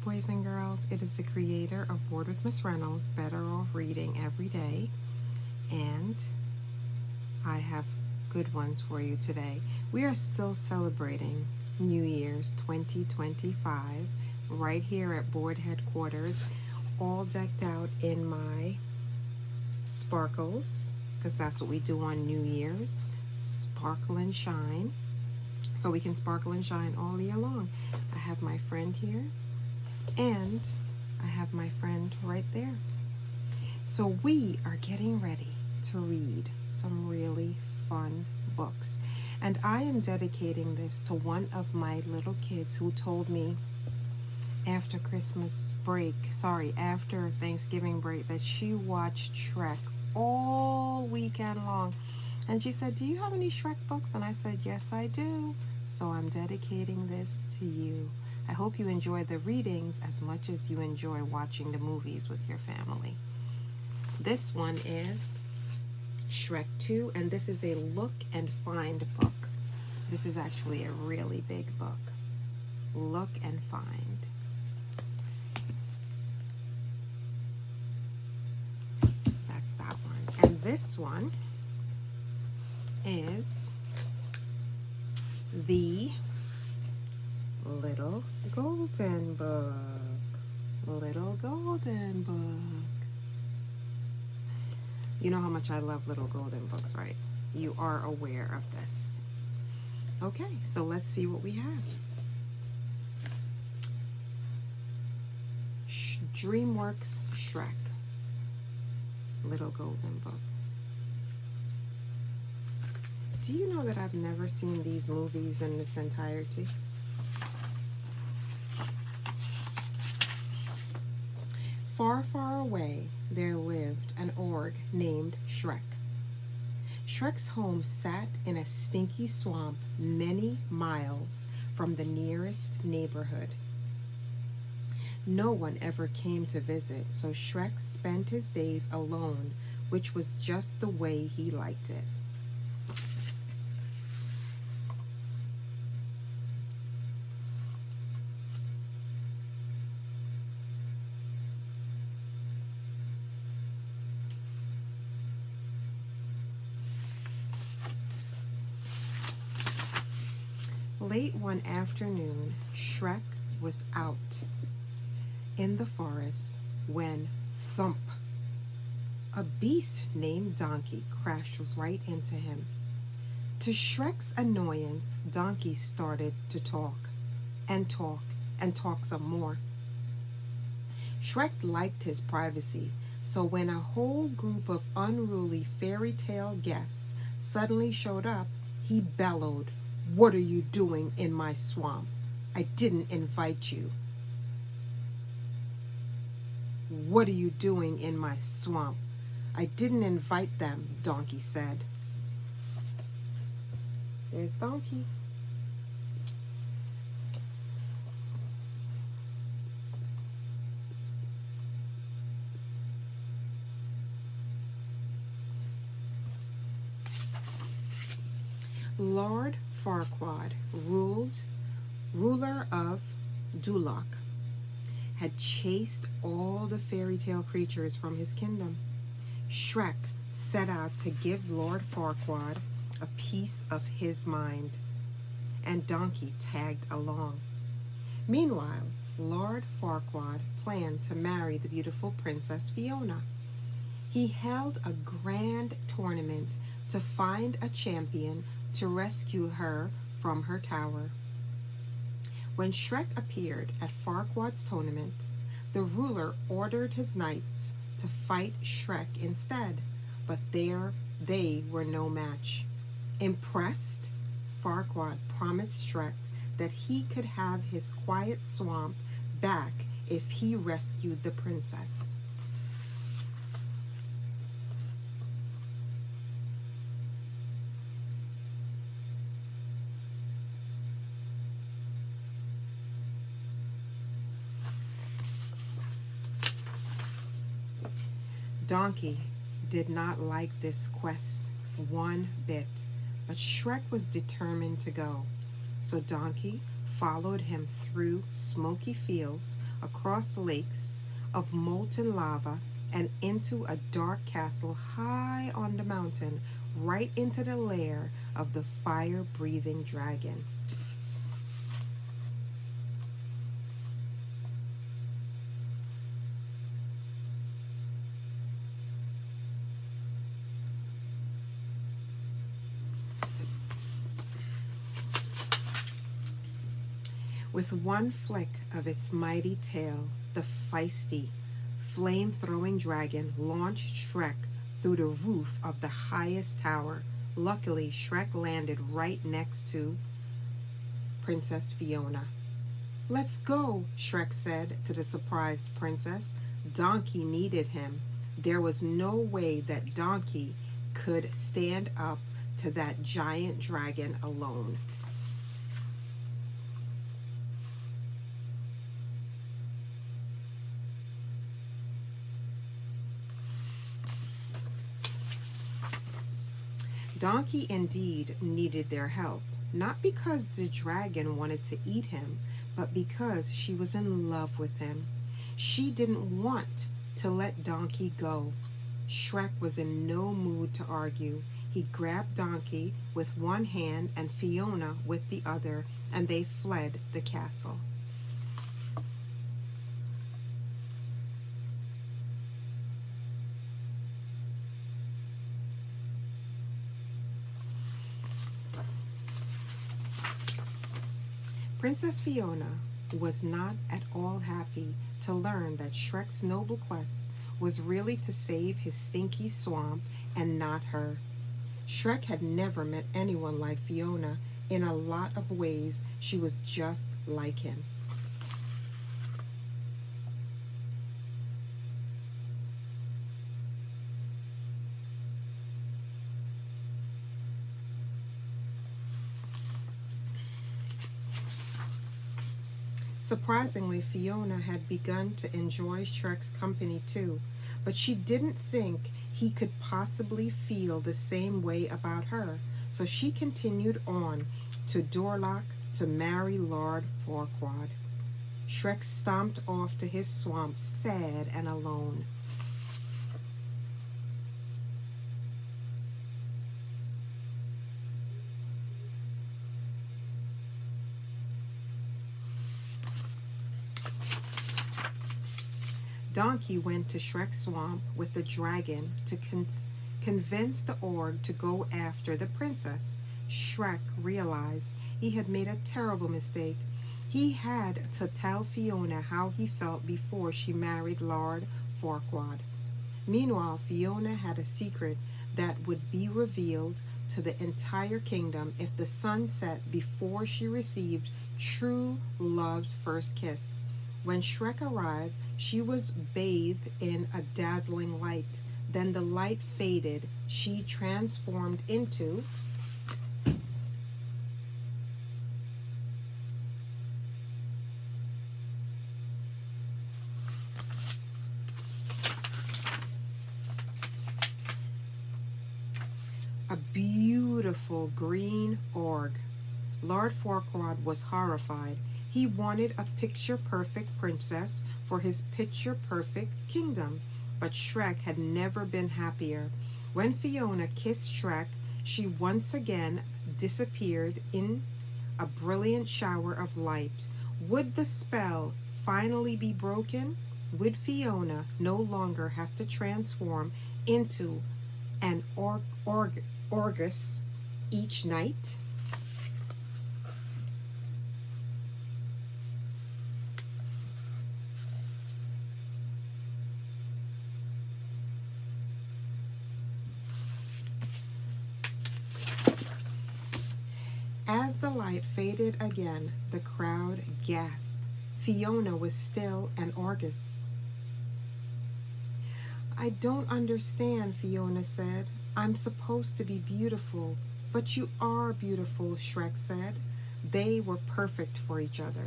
boys and girls. It is the creator of Bored with Miss Reynolds, Better Off Reading Every Day, and I have good ones for you today. We are still celebrating New Year's 2025 right here at Board headquarters, all decked out in my sparkles, because that's what we do on New Year's, sparkle and shine, so we can sparkle and shine all year long. I have my friend here, and I have my friend right there. So we are getting ready to read some really fun books. And I am dedicating this to one of my little kids who told me after after Thanksgiving break, that she watched Shrek all weekend long. And she said, "Do you have any Shrek books?" And I said, "Yes, I do." So I'm dedicating this to you. I hope you enjoy the readings as much as you enjoy watching the movies with your family. This one is Shrek 2, and this is a look and find book. This is actually a really big book. Look and find. That's that one. And this one is the Little Golden Book. Little Golden Book. You know how much I love Little Golden Books, right? You are aware of this. Okay, so let's see what we have. DreamWorks Shrek. Little Golden Book. Do you know that I've never seen these movies in its entirety? Far, far away, there lived an orc named Shrek. Shrek's home sat in a stinky swamp many miles from the nearest neighborhood. No one ever came to visit, so Shrek spent his days alone, which was just the way he liked it. Late one afternoon, Shrek was out in the forest when thump! A beast named Donkey crashed right into him. To Shrek's annoyance, Donkey started to talk and talk and talk some more. Shrek liked his privacy, so when a whole group of unruly fairy tale guests suddenly showed up, he bellowed, "What are you doing in my swamp? I didn't invite you." "What are you doing in my swamp? I didn't invite them," Donkey said. There's Donkey. Lord Farquaad, ruler of Duloc, had chased all the fairy tale creatures from his kingdom. Shrek set out to give Lord Farquaad a piece of his mind, and Donkey tagged along. Meanwhile, Lord Farquaad planned to marry the beautiful Princess Fiona. He held a grand tournament to find a champion to rescue her from her tower. When Shrek appeared at Farquaad's tournament, the ruler ordered his knights to fight Shrek instead, but they were no match. Impressed, Farquaad promised Shrek that he could have his quiet swamp back if he rescued the princess. Donkey did not like this quest one bit, but Shrek was determined to go. So Donkey followed him through smoky fields, across lakes of molten lava, and into a dark castle high on the mountain, right into the lair of the fire-breathing dragon. With one flick of its mighty tail, the feisty, flame-throwing dragon launched Shrek through the roof of the highest tower. Luckily, Shrek landed right next to Princess Fiona. "Let's go," Shrek said to the surprised princess. Donkey needed him. There was no way that Donkey could stand up to that giant dragon alone. Donkey indeed needed their help, not because the dragon wanted to eat him, but because she was in love with him. She didn't want to let Donkey go. Shrek was in no mood to argue. He grabbed Donkey with one hand and Fiona with the other, and they fled the castle. Princess Fiona was not at all happy to learn that Shrek's noble quest was really to save his stinky swamp and not her. Shrek had never met anyone like Fiona. In a lot of ways, she was just like him. Surprisingly, Fiona had begun to enjoy Shrek's company too, but she didn't think he could possibly feel the same way about her, so she continued on to Dorlock to marry Lord Farquaad. Shrek stomped off to his swamp, sad and alone. Donkey went to Shrek's swamp with the dragon to convince the orc to go after the princess. Shrek realized he had made a terrible mistake. He had to tell Fiona how he felt before she married Lord Farquaad. Meanwhile, Fiona had a secret that would be revealed to the entire kingdom if the sun set before she received true love's first kiss. When Shrek arrived, she was bathed in a dazzling light. Then the light faded. She transformed into a beautiful green orc. Lord Farquaad was horrified. He wanted a picture-perfect princess for his picture-perfect kingdom, but Shrek had never been happier. When Fiona kissed Shrek, she once again disappeared in a brilliant shower of light. Would the spell finally be broken? Would Fiona no longer have to transform into an Orgus each night? As the light faded again, the crowd gasped. Fiona was still an Orgus. "I don't understand," Fiona said. "I'm supposed to be beautiful." "But you are beautiful," Shrek said. They were perfect for each other.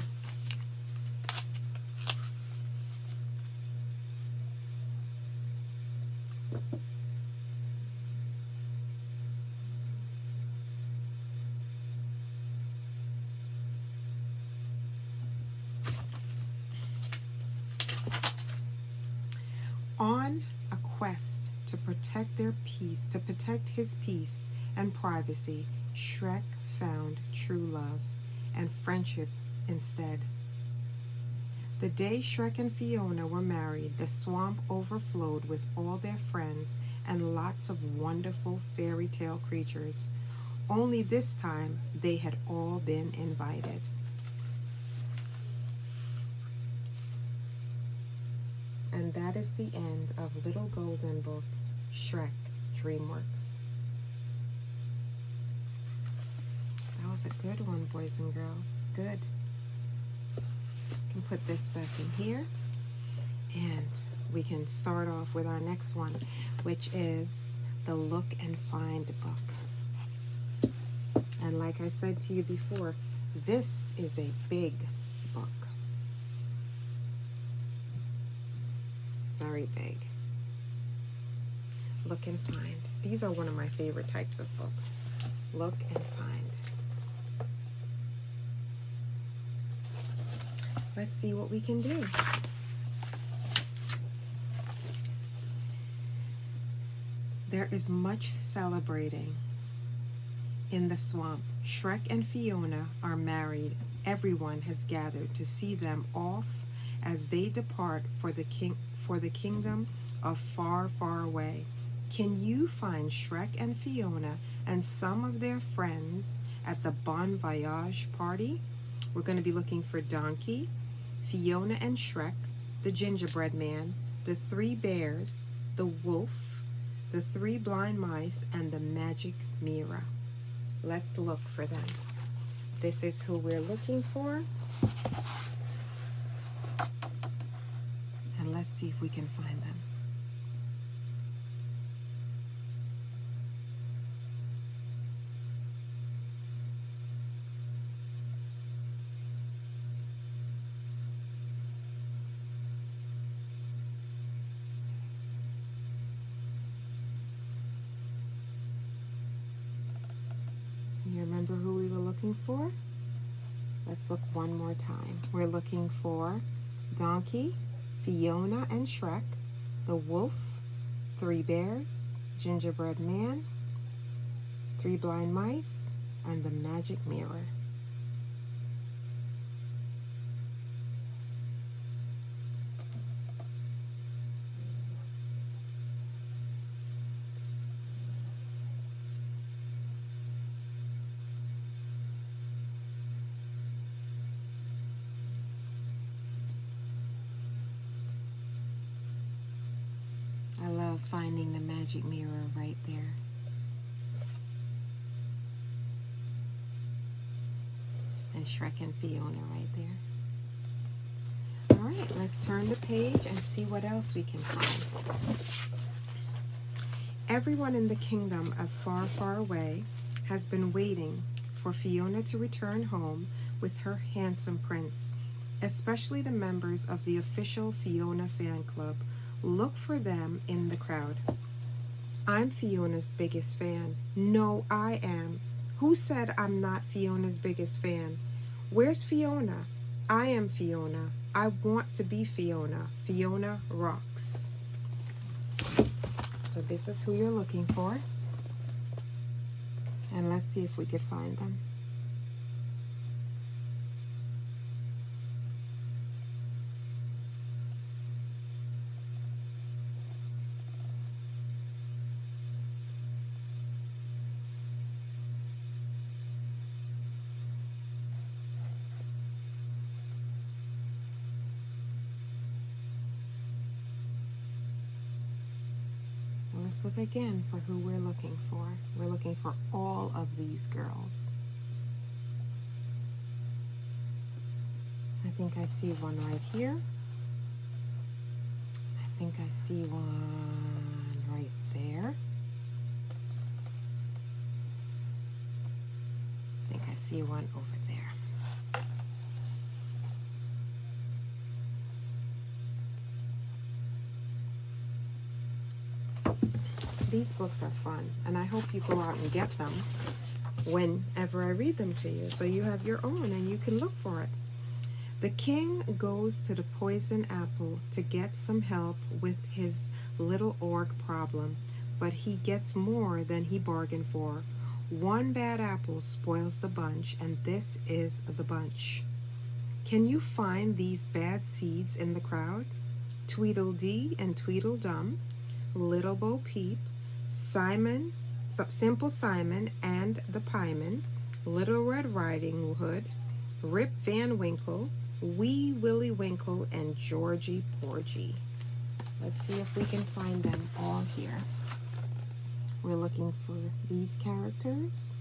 On a quest to protect their peace, to protect his peace and privacy, Shrek found true love and friendship instead. The day Shrek and Fiona were married, the swamp overflowed with all their friends and lots of wonderful fairy tale creatures. Only this time they had all been invited. And that is the end of Little Golden Book, Shrek, DreamWorks. That was a good one, boys and girls. Good. You can put this back in here. And we can start off with our next one, which is the Look and Find book. And like I said to you before, this is a big book. Very big. Look and Find. These are one of my favorite types of books. Look and Find. Let's see what we can do. There is much celebrating in the swamp. Shrek and Fiona are married. Everyone has gathered to see them off as they depart for the kingdom of far, far away. Can you find Shrek and Fiona and some of their friends at the Bon Voyage party? We're going to be looking for Donkey, Fiona and Shrek, the gingerbread man, the 3 bears, the wolf, the 3 blind mice, and the magic mirror. Let's look for them. This is who we're looking for. And let's see if we can find them. You remember who we were looking for? Let's look one more time. We're looking for Donkey, Fiona and Shrek, the wolf, 3 bears, gingerbread man, 3 blind mice, and the magic mirror. I love finding the magic mirror right there. And Shrek and Fiona right there. All right, let's turn the page and see what else we can find. Everyone in the kingdom of far, far away has been waiting for Fiona to return home with her handsome prince, especially the members of the official Fiona fan club. Look for them in the crowd. I'm Fiona's biggest fan. No, I am. Who said I'm not Fiona's biggest fan? Where's Fiona? I am Fiona. I want to be Fiona. Fiona rocks. So this is who you're looking for. And let's see if we could find them. Let's look again for who we're looking for. We're looking for all of these girls. I think I see one right here. I think I see one right there. I think I see one over there. These books are fun, and I hope you go out and get them whenever I read them to you, so you have your own and you can look for it. The king goes to the poison apple to get some help with his little orc problem, but he gets more than he bargained for. One bad apple spoils the bunch, and this is the bunch. Can you find these bad seeds in the crowd? Tweedledee and Tweedledum, Little Bo Peep, Simon, Simple Simon and the Pieman, Little Red Riding Hood, Rip Van Winkle, Wee Willie Winkle, and Georgie Porgy. Let's see if we can find them all here. We're looking for these characters.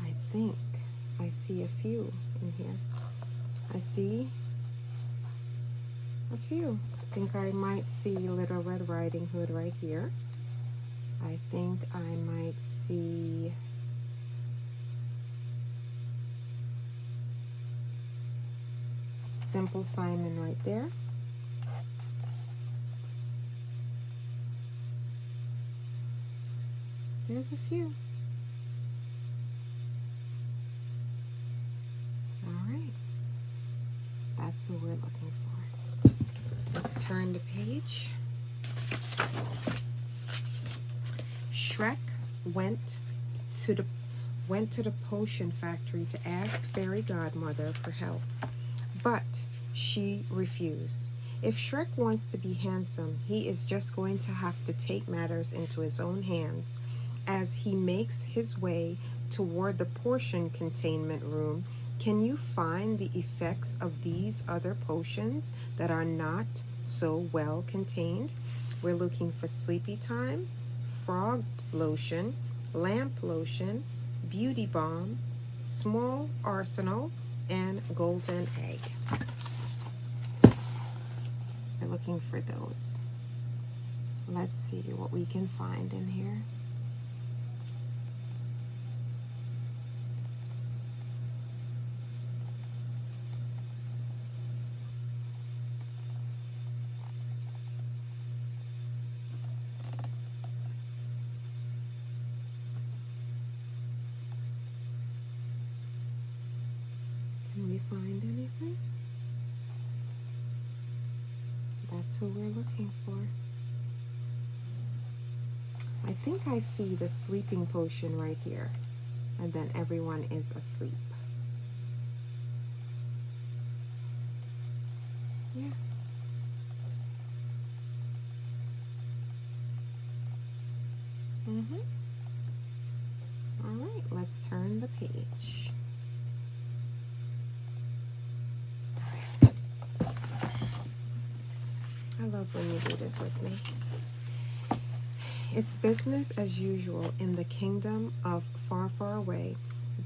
I think I see a few in here. I see a few. I think I might see Little Red Riding Hood right here. I think I might see Simple Simon right there. There's a few. That's what we're looking for. Let's turn the page. Shrek went to the potion factory to ask Fairy Godmother for help, but she refused. If Shrek wants to be handsome, he is just going to have to take matters into his own hands. As he makes his way toward the potion containment room, can you find the effects of these other potions that are not so well contained? We're looking for Sleepy Time, Frog Lotion, Lamp Lotion, Beauty Balm, Small Arsenal, and Golden Egg. We're looking for those. Let's see what we can find in here. Can we find anything? That's what we're looking for. I think I see the sleeping potion right here, and then everyone is asleep. Yeah. All right, let's turn the page. I love when you do this with me. It's business as usual in the kingdom of far, far away,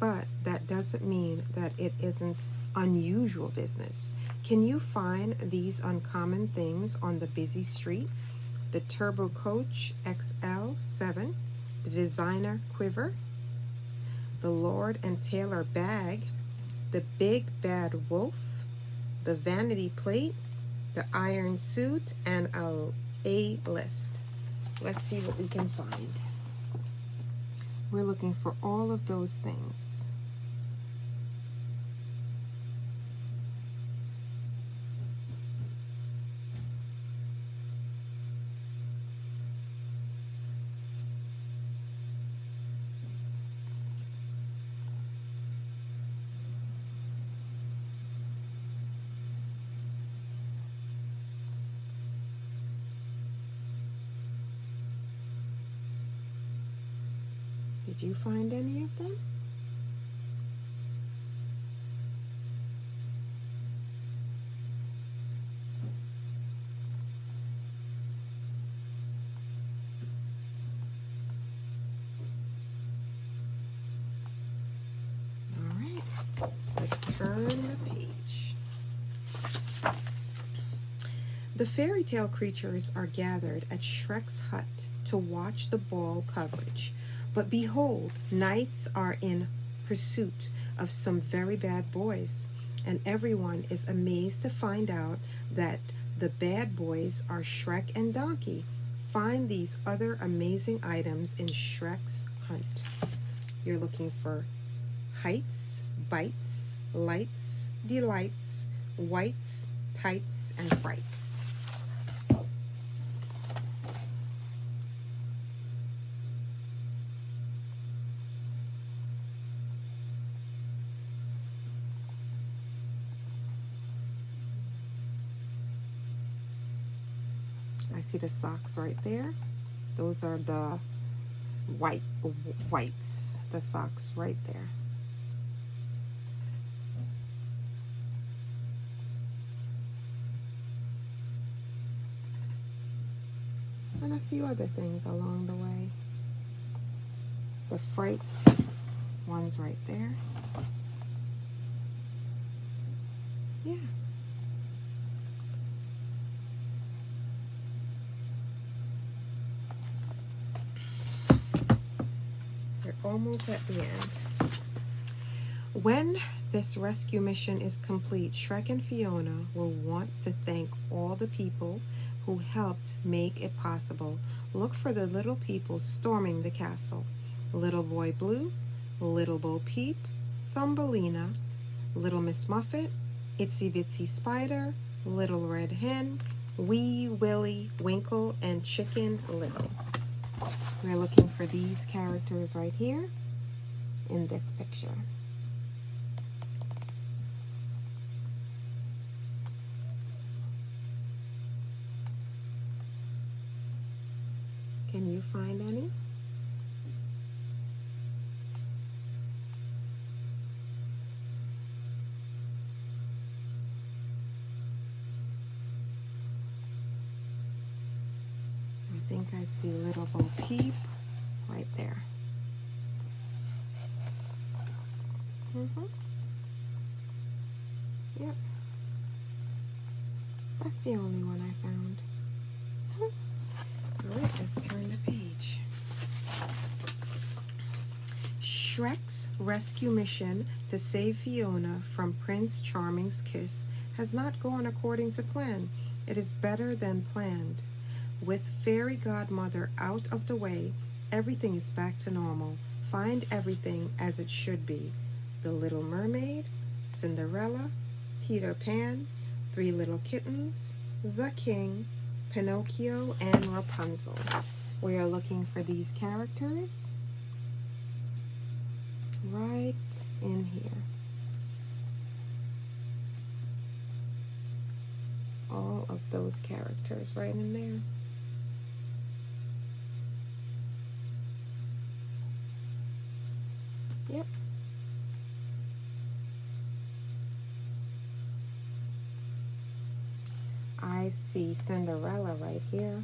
but that doesn't mean that it isn't unusual business. Can you find these uncommon things on the busy street? The Turbo Coach XL7, the Designer Quiver, the Lord and Taylor Bag, the Big Bad Wolf, the Vanity Plate, the Iron Suit, and a list. Let's see what we can find. We're looking for all of those things. Did you find any of them? All right, let's turn the page. The fairy tale creatures are gathered at Shrek's hut to watch the ball coverage. But behold, knights are in pursuit of some very bad boys, and everyone is amazed to find out that the bad boys are Shrek and Donkey. Find these other amazing items in Shrek's hunt. You're looking for heights, bites, lights, delights, whites, tights, and frights. I see the socks right there. Those are the whites, the socks right there. And a few other things along the way. The frights one's right there. Yeah. We're almost at the end. When this rescue mission is complete, Shrek and Fiona will want to thank all the people who helped make it possible. Look for the little people storming the castle. Little Boy Blue, Little Bo Peep, Thumbelina, Little Miss Muffet, Itsy Bitsy Spider, Little Red Hen, Wee Willie Winkle, and Chicken Little. We're looking for these characters right here in this picture. Can you find any? I think I see Little Bo Peep right there. Yep. That's the only one I found. All right, let's turn the page. Shrek's rescue mission to save Fiona from Prince Charming's kiss has not gone according to plan. It is better than planned. With Fairy Godmother out of the way, everything is back to normal. Find everything as it should be. The Little Mermaid, Cinderella, Peter Pan, Three Little Kittens, the King, Pinocchio, and Rapunzel. We are looking for these characters right in here. All of those characters right in there. Yep. I see Cinderella right here.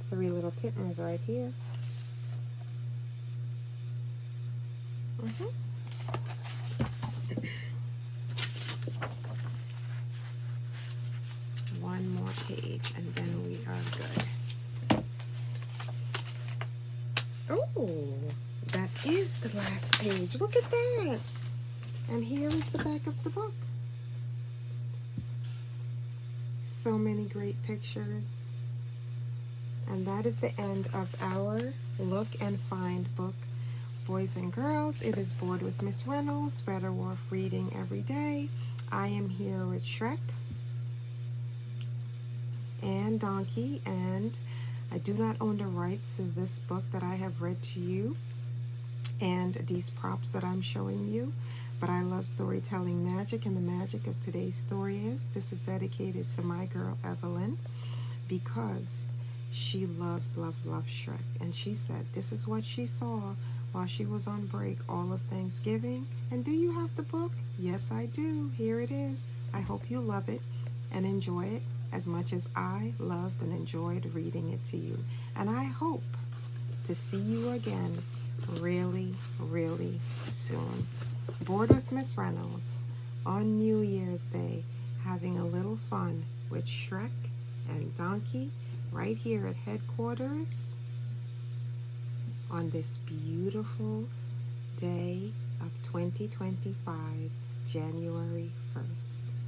Three Little Kittens right here. One more page and then we are good. Oh, that is the last page. Look at that. And here is the back of the book. So many great pictures. And that is the end of our Look and Find book. Boys and girls, it is Bored with Miss Reynolds, better worth reading every day. I am here with Shrek and Donkey, and I do not own the rights to this book that I have read to you and these props that I'm showing you. But I love storytelling magic, and the magic of today's story is this is dedicated to my girl Evelyn, because she loves Shrek. And she said this is what she saw while she was on break all of Thanksgiving. And do you have the book? Yes, I do. Here it is. I hope you love it and enjoy it as much as I loved and enjoyed reading it to you. And I hope to see you again really, really soon. Bored with Miss Reynolds on New Year's Day, having a little fun with Shrek and Donkey right here at headquarters on this beautiful day of 2025, January 1st.